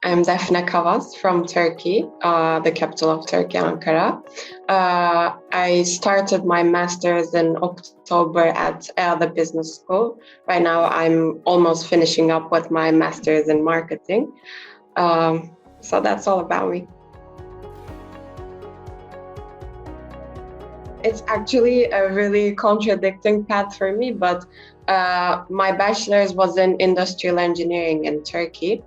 I'm Defne Kavas from Turkey, the capital of Turkey, Ankara. I started my master's in October at EADA Business School. Right now, I'm almost finishing up with my master's in marketing. So that's all about me. It's actually a really contradicting path for me, but my bachelor's was in industrial engineering in Turkey.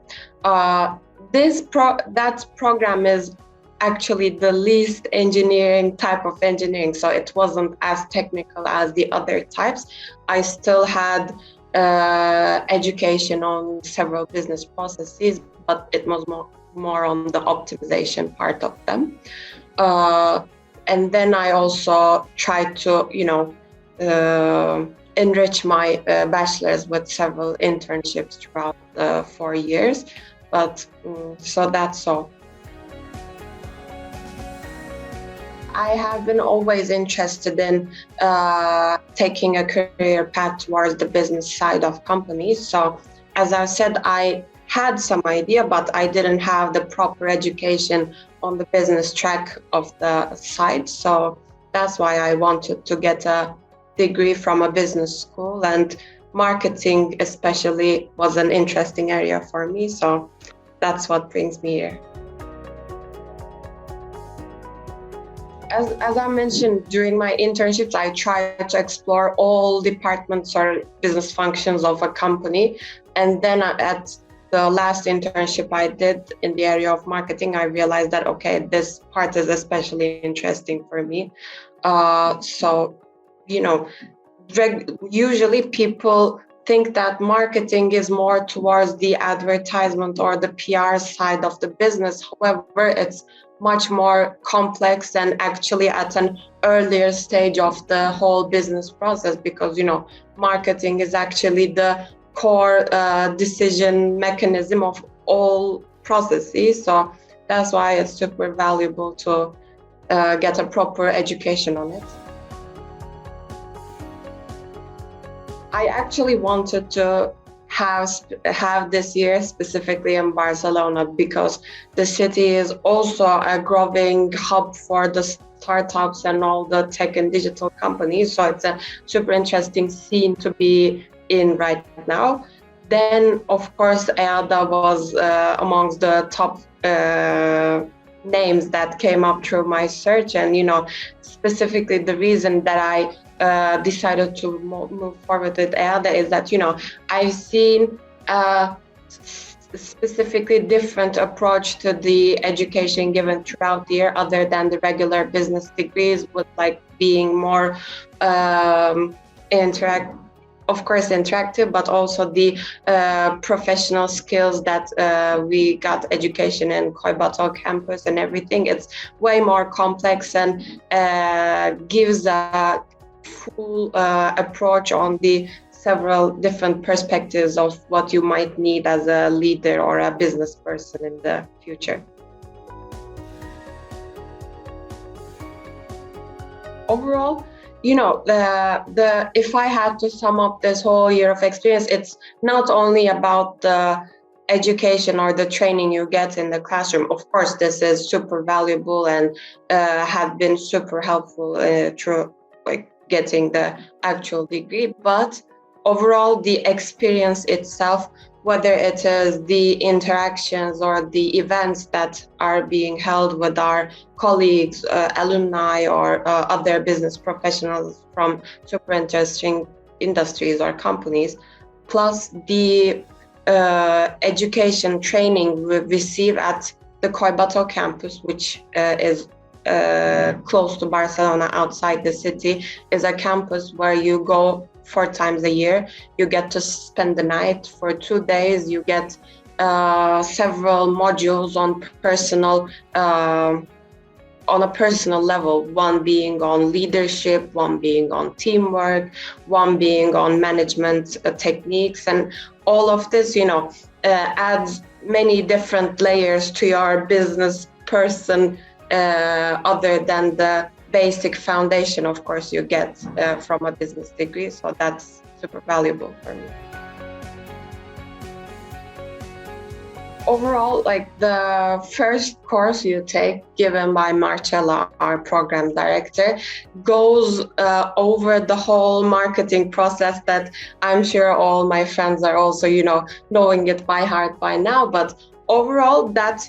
That program is actually the least engineering type of engineering, so it wasn't as technical as the other types. I still had education on several business processes, but it was more on the optimization part of them. And then I also tried to, enrich my bachelor's with several internships throughout the 4 years. But so that's all. I have been always interested in taking a career path towards the business side of companies. So as I said, I had some idea, but I didn't have the proper education on the business track of the side. So that's why I wanted to get a degree from a business school, and marketing especially was an interesting area for me. So that's what brings me here. As I mentioned, during my internships, I tried to explore all departments or business functions of a company. And then at the last internship I did in the area of marketing, I realized that, okay, this part is especially interesting for me. Usually people think that marketing is more towards the advertisement or the PR side of the business. However, it's much more complex and actually at an earlier stage of the whole business process, because, marketing is actually the core decision mechanism of all processes. So that's why it's super valuable to get a proper education on it. I actually wanted to have this year specifically in Barcelona, because the city is also a growing hub for the startups and all the tech and digital companies. So it's a super interesting scene to be in right now. Then, of course, EADA was amongst the top names that came up through my search. And, specifically the reason that I decided to move forward with EADA is that, I've seen a specifically different approach to the education given throughout the year, other than the regular business degrees, with being more interactive, but also the professional skills that we got education in Koybato campus and everything. It's way more complex and gives a full approach on the several different perspectives of what you might need as a leader or a business person in the future. Overall, if I had to sum up this whole year of experience, it's not only about the education or the training you get in the classroom. Of course, this is super valuable and have been super helpful through getting the actual degree. But overall, the experience itself, whether it is the interactions or the events that are being held with our colleagues, alumni, or other business professionals from super interesting industries or companies, plus the education training we receive at the Koybato campus, which is close to Barcelona, outside the city, is a campus where you go 4 times a year. You get to spend the night for 2 days. You get several modules on a personal level, one being on leadership, one being on teamwork, one being on management techniques. And all of this, adds many different layers to your business person, other than the basic foundation, of course, you get from a business degree. So that's super valuable for me. Overall, like the first course you take, given by Marcella, our program director, goes over the whole marketing process that I'm sure all my friends are also, knowing it by heart by now. But overall, that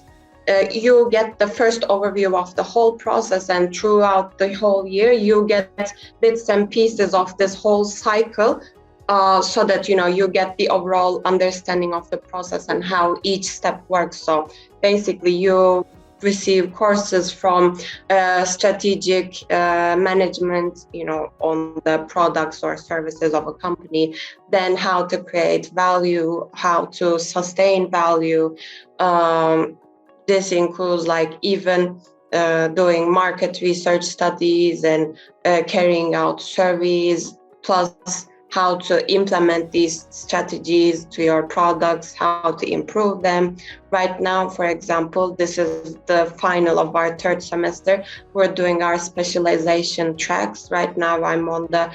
you get the first overview of the whole process, and throughout the whole year, you get bits and pieces of this whole cycle, so that you get the overall understanding of the process and how each step works. So basically, you receive courses from strategic management, on the products or services of a company, then how to create value, how to sustain value. This includes like even doing market research studies and carrying out surveys, plus how to implement these strategies to your products, how to improve them. Right now, for example, this is the final of our third semester. We're doing our specialization tracks. Right now, I'm on the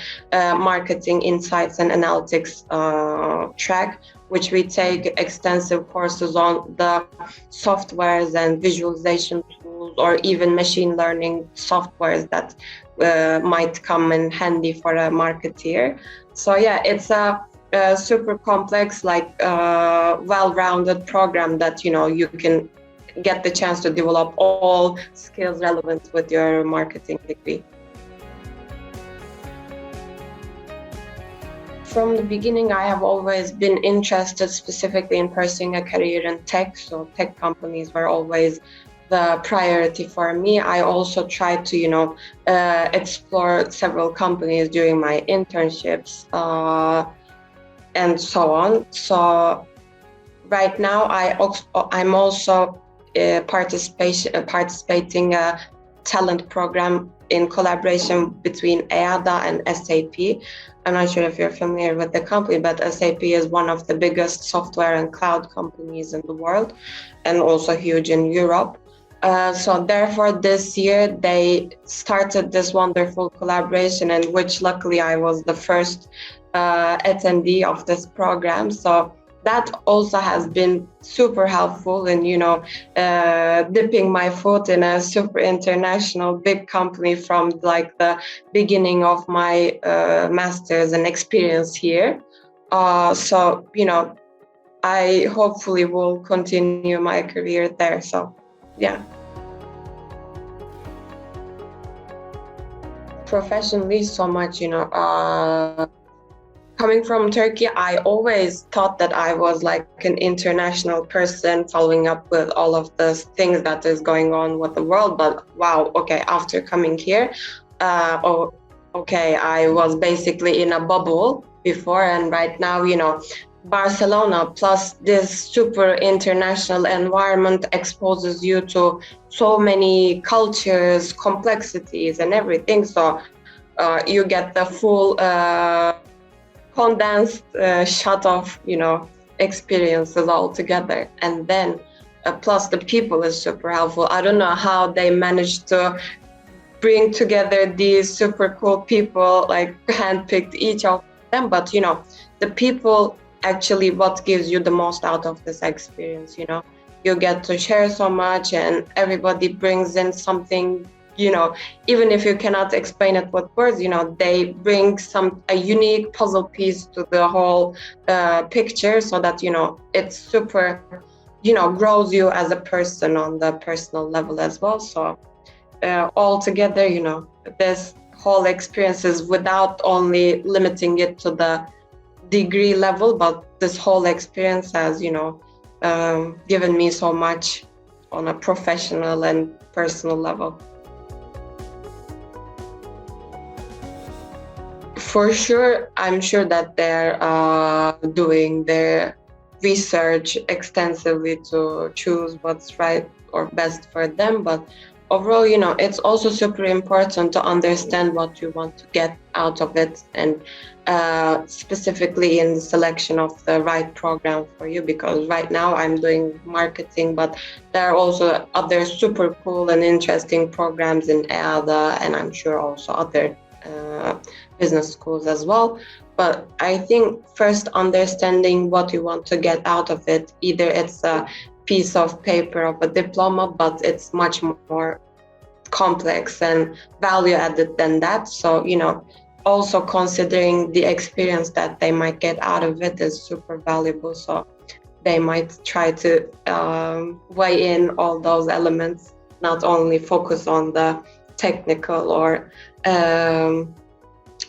marketing insights and analytics track, which we take extensive courses on the softwares and visualization tools, or even machine learning softwares that might come in handy for a marketeer. So yeah, it's a super complex, like well-rounded program that you can get the chance to develop all skills relevant with your marketing degree. From the beginning, I have always been interested specifically in pursuing a career in tech. So tech companies were always the priority for me. I also tried to, explore several companies during my internships and so on. So right now, I'm also participating a talent program in collaboration between EADA and SAP. I'm not sure if you're familiar with the company, but SAP is one of the biggest software and cloud companies in the world, and also huge in Europe. So therefore, this year they started this wonderful collaboration, in which luckily I was the first attendee of this program. So that also has been super helpful in, dipping my foot in a super international big company from like the beginning of my master's and experience here. So, I hopefully will continue my career there. So, yeah. Professionally, so much, coming from Turkey, I always thought that I was like an international person, following up with all of the things that is going on with the world. But wow, okay, after coming here, I was basically in a bubble before, and right now, Barcelona plus this super international environment exposes you to so many cultures, complexities, and everything. So you get the full condensed shot of experiences all together. And then plus the people is super helpful. I don't know how they managed to bring together these super cool people, like handpicked each of them, but the people actually what gives you the most out of this experience. You get to share so much, and everybody brings in something, even if you cannot explain it with words, they bring a unique puzzle piece to the whole picture, so that it's super grows you as a person on the personal level as well. So all together, this whole experience is, without only limiting it to the degree level, but this whole experience has given me so much on a professional and personal level. For sure, I'm sure that they're doing their research extensively to choose what's right or best for them. But overall, it's also super important to understand what you want to get out of it, and specifically in the selection of the right program for you. Because right now I'm doing marketing, but there are also other super cool and interesting programs in EADA, and I'm sure also other business schools as well. But I think first understanding what you want to get out of it, either it's a piece of paper of a diploma, but it's much more complex and value added than that. So, also considering the experience that they might get out of it is super valuable. So they might try to weigh in all those elements, not only focus on the technical or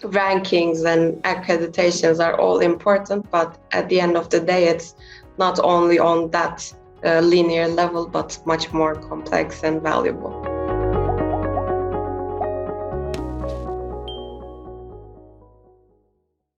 rankings and accreditations are all important, but at the end of the day, it's not only on that linear level, but much more complex and valuable.